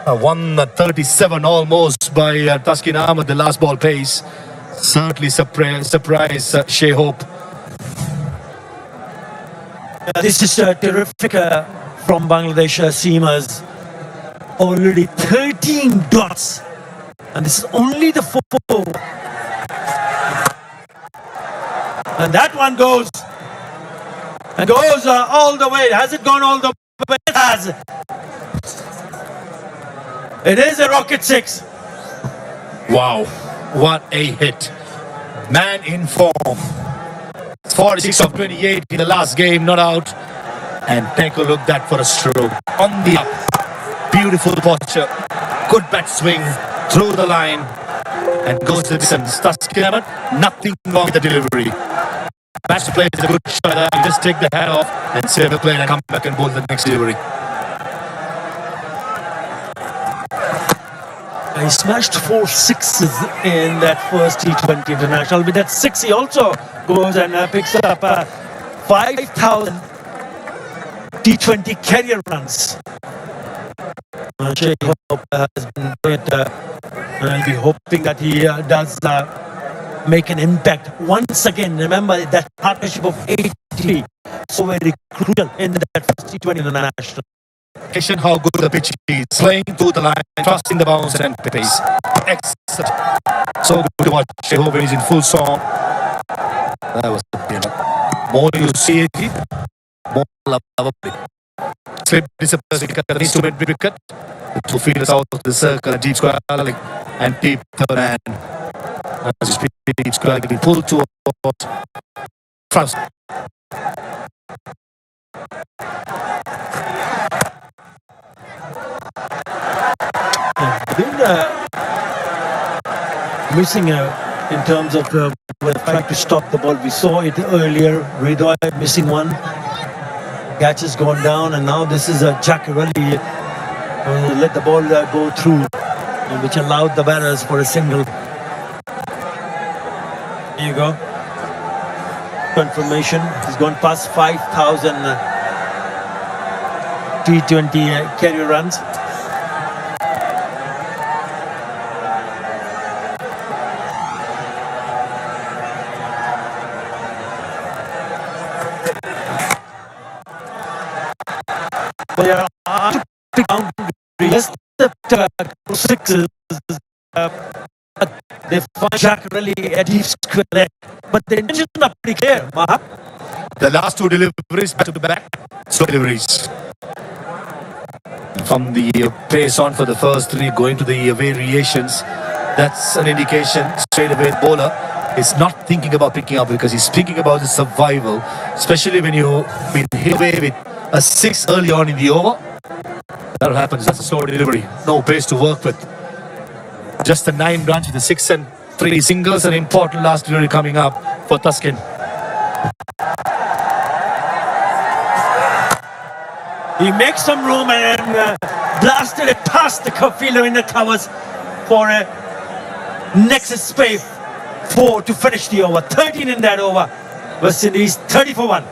137 almost by Taskin Ahmed, the last ball pace. Certainly surprise Shea Hope. This is terrific from Bangladesh seamers. Already 13 dots. And this is only the 4. And that one goes. And goes all the way. Has it gone all the way? It has. It is a rocket 6. Wow, what a hit. Man in form. 46 of 28 in the last game, not out. And take a look at that for a stroke. On the up. Beautiful posture. Good bat swing. Through the line. And goes to the distance. Taskin Ahmed, nothing wrong with the delivery. Match to play is a good shot. You just take the hat off and save the play and come back and bowl the next delivery. He smashed 4 sixes in that first T20 international. With that 6, he also goes and picks up 5,000 T20 career runs. Shea Hope has been great. I'll be hoping that he does make an impact once again. Remember that partnership of 80, so very crucial in that first T20 international. How good the pitch is, playing through the line, trusting the bounce and pace. Excellent. So good to watch Shea Hope when he's in full song. That was more you see it, more lovely. Slip disappears, needs to mid wicket. The 2 fielders out of the circle, deep square and deep third man. As you speak, deep square getting pulled towards front. Been missing in terms of trying to stop the ball. We saw it earlier. Ridoy missing one. Catch has gone down, and now this is a Jackarelli let the ball go through, which allowed the batters for a single. Here you go. Confirmation. He's gone past 5,000 T20 career runs. There are two boundaries. The 6s. They find Jackarelli at deep square leg, but the intentions are pretty clear. The last 2 deliveries back to back, slow deliveries. From the pace on for the first 3, going to the variations, that's an indication straight away bowler is not thinking about picking up because he's thinking about the survival, especially when you've been hit away with a 6 early on in the over. That'll happen. That's a slow delivery. No pace to work with. Just the 9 runs with the 6 and 3 singles. An important last delivery coming up for Taskin. He makes some room and blasted it past the fielder in the covers for a nexus space 4 to finish the over. 13 in that over. West Indies 30 for 1.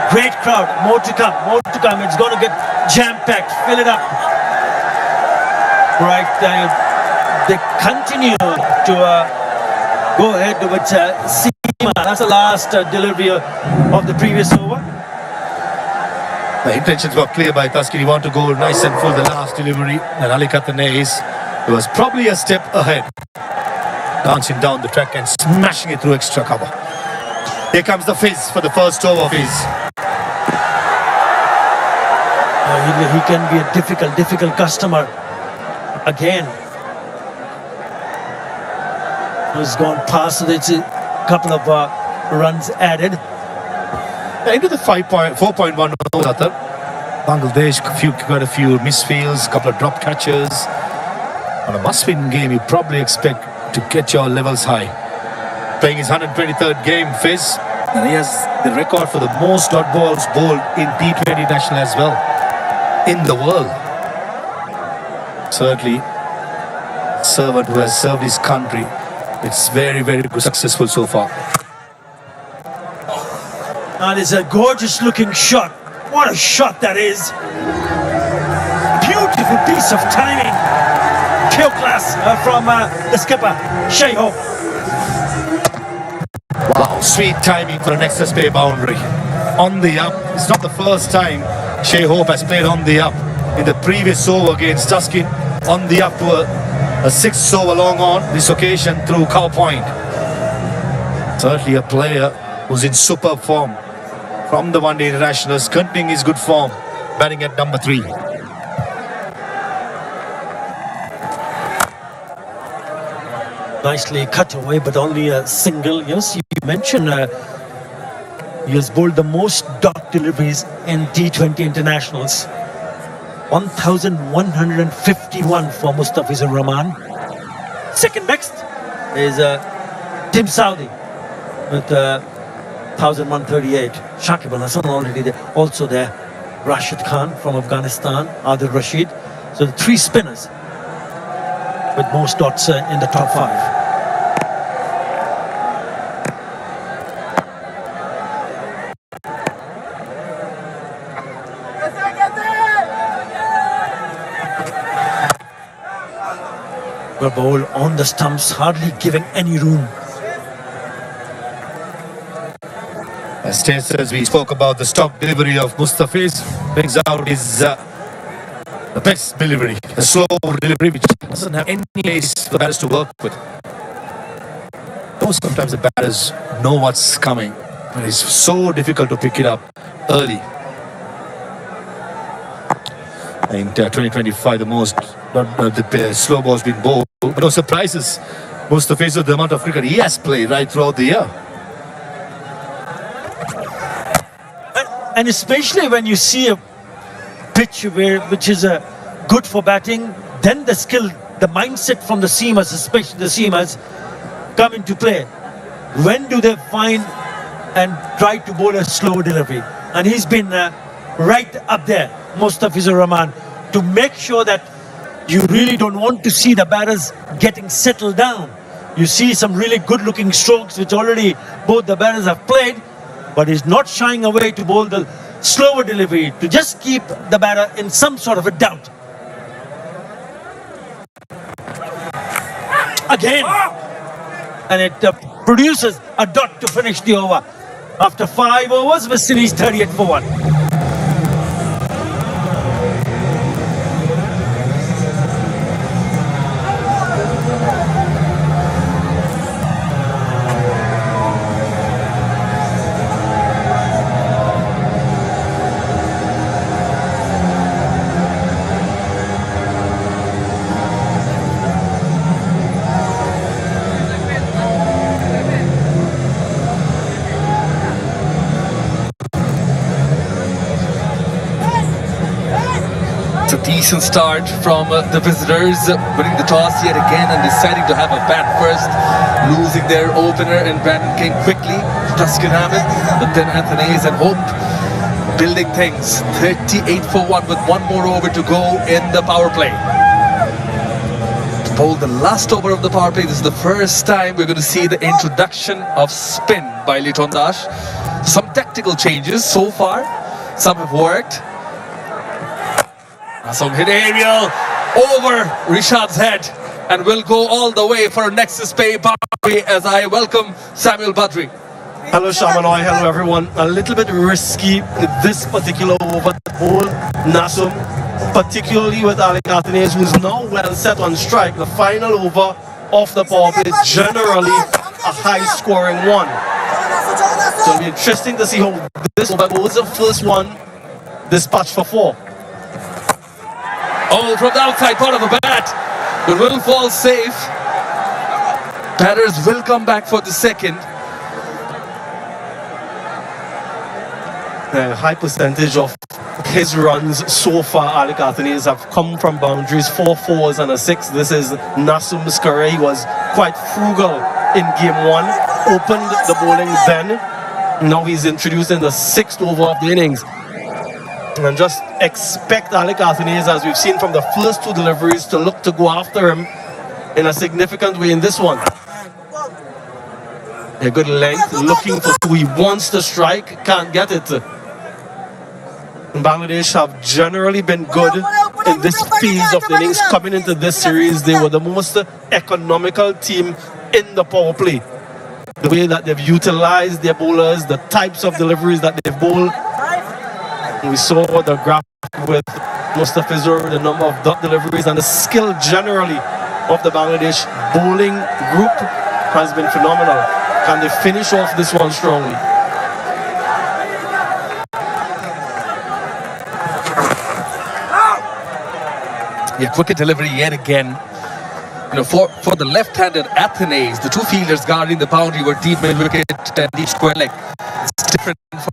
Great crowd, more to come, it's going to get jam-packed, fill it up. Right, they continue to go ahead with Seema. That's the last delivery of the previous over. The intentions were clear by Taskin. He wanted to go nice and full the last delivery, and Ali Katane was probably a step ahead. Dancing down the track and smashing it through extra cover. Here comes the fizz for the first over fizz. He can be a difficult customer again. He's gone past it. It's a couple of runs added. Into the 4.1 overs, Bangladesh got a few misfields, a couple of drop catches. On a must-win game, you probably expect to get your levels high. Playing his 123rd game, Fizz, and he has the record for the most dot balls bowled in T20 national as well in the world. Certainly, servant who has served his country. It's very, very good, successful so far. That is a gorgeous-looking shot. What a shot that is! Beautiful piece of timing. Pure class from the skipper, Sheho. Wow, sweet timing for an extra spare boundary. On the up. It's not the first time Sheho has played on the up. In the previous over against Tuskin, on the up to a 6th over long on, this occasion through Cow Point. Certainly a player who's in superb form from the one-day internationals, continuing his good form, batting at number 3. Nicely cut away, but only a single. Yes, you mentioned he has bowled the most dot deliveries in T20 internationals. 1,151 for Mustafizur Rahman. Second next is Tim Saudi with 1,138. Shakib Al Hasan already there. Also there, Rashid Khan from Afghanistan, Adil Rashid. So the 3 spinners with most dots in the top 5. Ball on the stumps, hardly giving any room. As we spoke about the stock delivery of Mustafiz, brings out his the best delivery, a slow delivery which doesn't have any pace for batters to work with. Though sometimes the batters know what's coming, but it's so difficult to pick it up early. In 2025, the most the slow balls been bowled. But no surprises. Mustafiz, the amount of cricket he has played right throughout the year. And especially when you see a pitch which is good for batting, then the skill, the mindset from the seamers, especially the seamers, come into play. When do they find and try to bowl a slow delivery? And he's been right up there, Mustafizur Rahman, to make sure that you really don't want to see the batters getting settled down. You see some really good-looking strokes which already both the batters have played, but he's not shying away to bowl the slower delivery to just keep the batter in some sort of a doubt. Again, and it produces a dot to finish the over. After 5 overs, West Indies 38 for 1. Decent start from the visitors, winning the toss yet again and deciding to have a bat first, losing their opener, and Brandon came quickly to Tuscan Ahmed, but then Anthony's and Hope building things. 38 for 1 with 1 more over to go in the power play. To bowl the last over of the power play, this is the first time we're going to see the introduction of spin by Liton Dash. Some tactical changes so far, some have worked. Some hit aerial over Rishad's head and will go all the way for a Nexus Pay boundary as I welcome Samuel Badri. Hello Shamanoy, hello everyone. A little bit risky this particular over bowl Nasum, particularly with Alec Athanaze, who's now well set on strike. The final over of the power play is generally a high scoring one. So it'll be interesting to see how this over goes. The first one dispatched for 4. Oh, from the outside part of the bat, but will fall safe. Batters will come back for the second. high percentage of his runs so far, Alec Athanaze, have come from boundaries, 4 4s and a 6. This is Nasum's career. He was quite frugal in game 1, opened the bowling then. Now he's introduced in the 6th over of the innings. And just expect Alec Athanaze, as we've seen from the first 2 deliveries, to look to go after him in a significant way in this one. A good length, looking for who he wants to strike, can't get it. Bangladesh have generally been good in this phase of the innings. Coming into this series, they were the most economical team in the power play. The way that they've utilized their bowlers, the types of deliveries that they've bowled. We saw the graph with Mustafizur, the number of dot deliveries, and the skill generally of the Bangladesh bowling group has been phenomenal. Can they finish off this one strongly? Yeah, quicker delivery yet again. You know, for the left-handed Athanaze, the 2 fielders guarding the boundary were deep mid-wicket and deep square leg. It's different for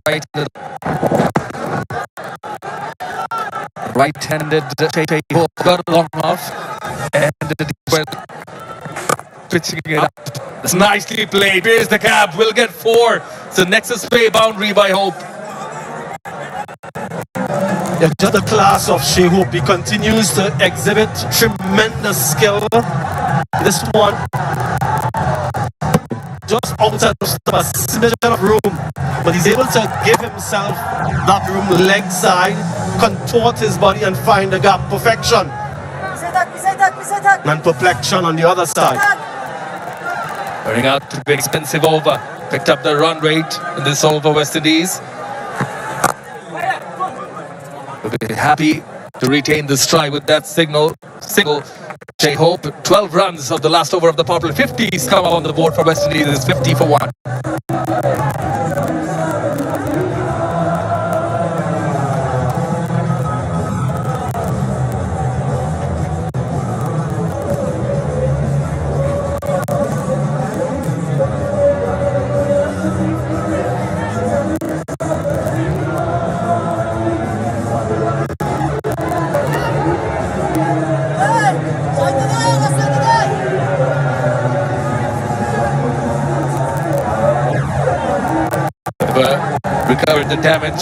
right-handed Sheikh got a long off and the deep square pitching it up. It's nicely played. Here's the cap. We'll get 4. It's a nexus play boundary by Hope. Yeah, just the class of Shea Hope. He continues to exhibit tremendous skill. This one, just outside of a smidgen of room, but he's able to give himself that room, leg side, contort his body and find the gap. Perfection. And perplexion on the other side. Turning out to be expensive over. Picked up the run rate in this over, West Indies. We'll be happy to retain the stride with that single. Shea Hope, 12 runs of the last over of the Powerplay. 50s come up on the board for West Indies. It's 50 for 1. Recovered the damage,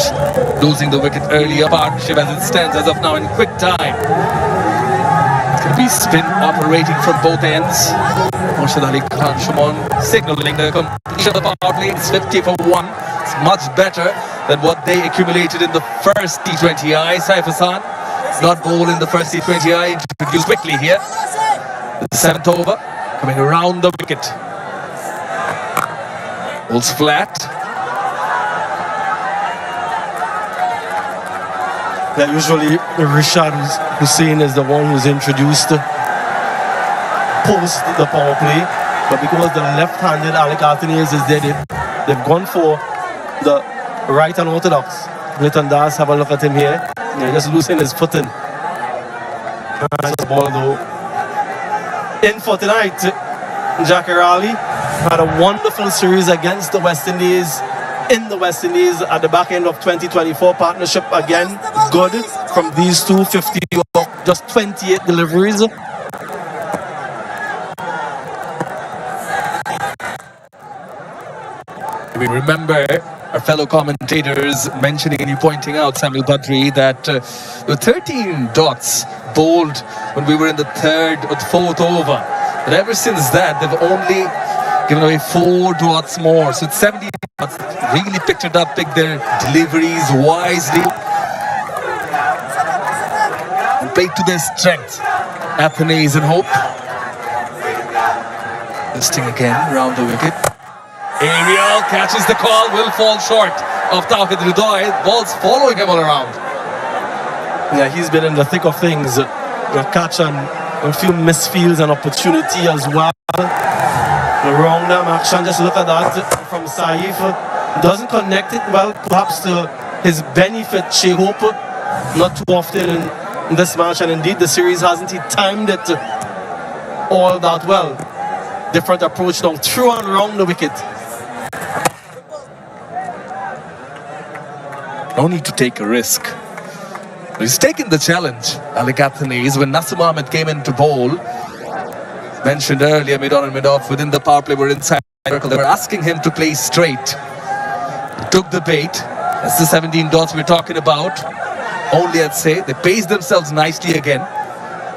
losing the wicket earlier. Partnership as it stands as of now in quick time. It's going to be spin operating from both ends. Moshad Ali Khan Shumon signaling the completion of the power play. It's 50 for 1. It's much better than what they accumulated in the first T20I. Saif Hassan not bowled in the first T20I. Introduced quickly here. The 7th over coming around the wicket. Bowls flat. That usually Rishad Hussain is the one who's introduced post the power play, but because the left-handed Alec Athanaze is there, they've gone for the right unorthodox. Leighton Das, have a look at him here. Yeah, just loosening his footing. Nice ball though. In for tonight, Jackie Ali had a wonderful series against the West Indies. In the West Indies at the back end of 2024, partnership again good from these two, 50 just 28 deliveries. We remember our fellow commentators mentioning and you pointing out, Samuel Badri, that there were 13 dots bowled when we were in the 3rd or 4th over. But ever since that, they've only given away 4 dots more. So it's 70 dots. Really picked it up, picked their deliveries wisely. And played to their strength. Athanaze and Hope. Listing again around the wicket. Ariel catches the call, will fall short of Tawhid Rudoy. Ball's following him all around. Yeah, he's been in the thick of things. A catch and a few misfields and opportunity as well. The wrong damn action, just look at that from Saif. Doesn't connect it well, perhaps to his benefit, Shea Hope. Not too often in this match, and indeed the series hasn't he timed it all that well. Different approach now, through and around the wicket. No need to take a risk. He's taken the challenge, Alec Athanaze, when Nasum Ahmed came in to bowl. Mentioned earlier, mid-on and mid-off within the power play were inside the circle. They were asking him to play straight. He took the bait. That's the 17 dots we're talking about. Only, I'd say, they paced themselves nicely again.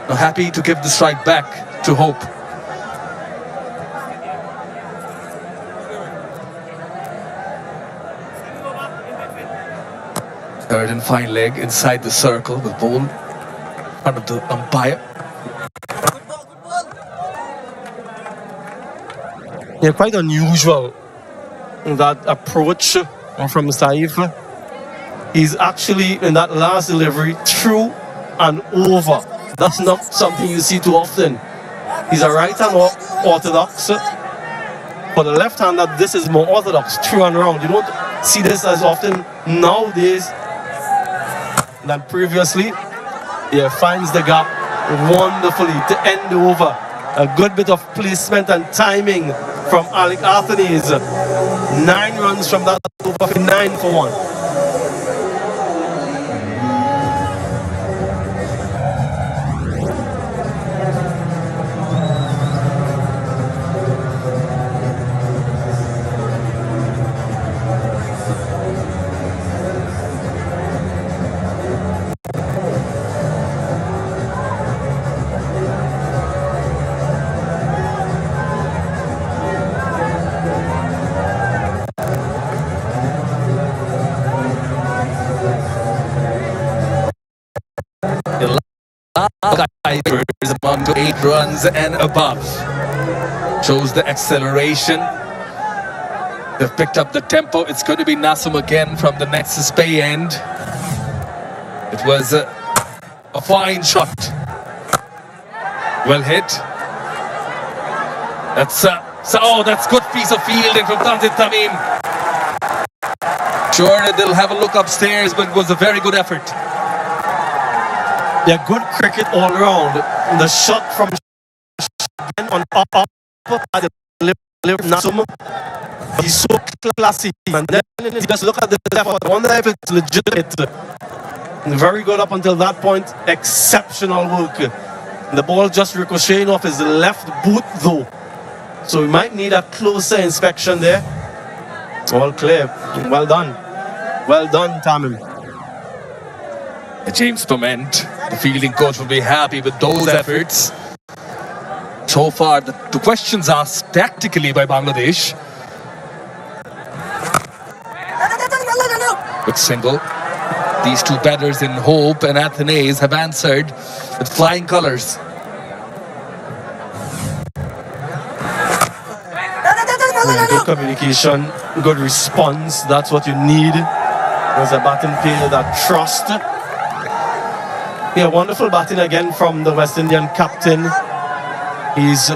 Now happy to give the strike back to Hope. Third and fine leg inside the circle with ball in front of the umpire. Yeah, quite unusual, that approach from Saif. He's actually, in that last delivery, through and over. That's not something you see too often. He's a right-hand orthodox. For the left-hander, this is more orthodox, through and round. You don't see this as often nowadays than previously. Yeah, finds the gap wonderfully to end the over. A good bit of placement and timing from Alec Athanaze. 9 runs from that over, 9 for 1. Is among the 8 runs and above. Shows the acceleration. They've picked up the tempo. It's going to be Nasum again from the Nexus Bay end. It was a fine shot. Well hit. That's good piece of fielding from Tanzit Tamim. Sure, they'll have a look upstairs, but it was a very good effort. Yeah, good cricket all round. The shot from on up at the Nasum. He's so classy. And then you just look at the effort. I wonder if it's legitimate. Very good up until that point. Exceptional work. The ball just ricocheting off his left boot though. So we might need a closer inspection there. All clear. Well done. Well done, Tamim. James Pement, the fielding coach, will be happy with those efforts. So far, the questions asked tactically by Bangladesh. Good single. These two batters in Hope and Athanaze have answered with flying colours. Good communication, good response. That's what you need as a batting player, that trust. Yeah, wonderful batting again from the West Indian captain. He's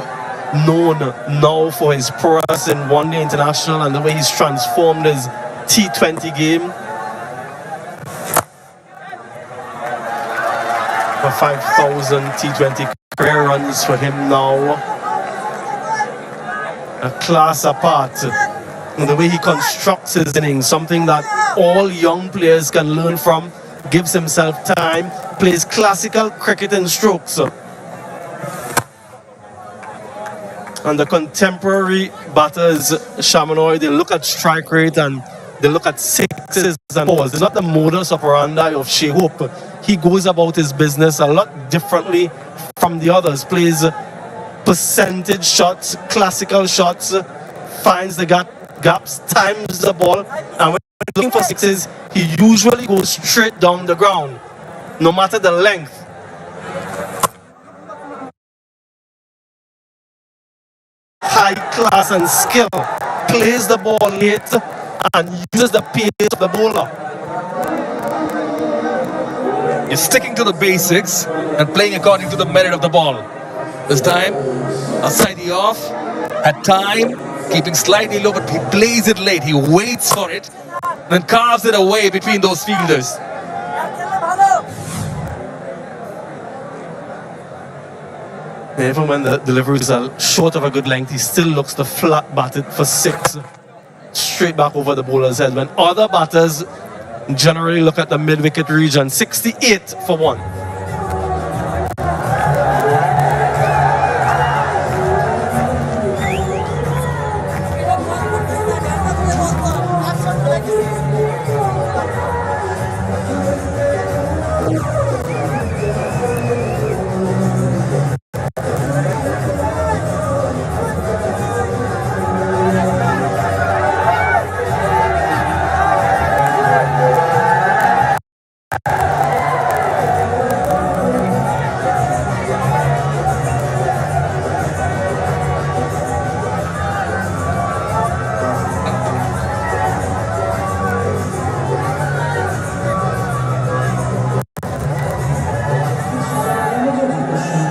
known now for his prowess in one-day international and the way he's transformed his T20 game. For 5,000 T20 career runs for him now. A class apart. And the way he constructs his innings, something that all young players can learn from. Gives himself time, plays classical cricket in strokes. And the contemporary batters, Shamanoy, they look at strike rate and they look at sixes and fours. It's not the modus operandi of Shea Hope. He goes about his business a lot differently from the others. Plays percentage shots, classical shots, finds the gaps, times the ball, and when looking for sixes, he usually goes straight down the ground, no matter the length. High class and skill, plays the ball late and uses the pace of the bowler. He's sticking to the basics and playing according to the merit of the ball. This time, outside the off, had time, keeping slightly low, but he plays it late. He waits for it, then carves it away between those fielders. Even when the deliveries are short of a good length, he still looks to flat bat it for 6. Straight back over the bowler's head. When other batters generally look at the mid-wicket region. 68 for 1.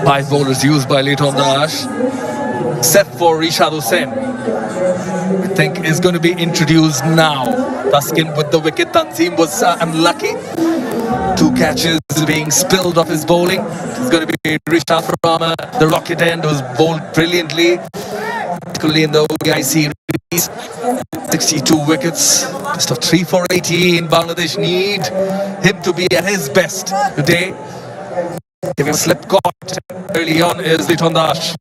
Five bowlers used by Leighton Dash, except for Rishad Hussain. I think is going to be introduced now. Taskin with the wicket. Tanzim was unlucky. 2 catches being spilled off his bowling. It's going to be Rishad from the Rocket end, who's bowled brilliantly, particularly in the ODI series. 62 wickets, best of 3 for 18. Bangladesh need him to be at his best today. Giving a slip caught early on is Leighton Dash.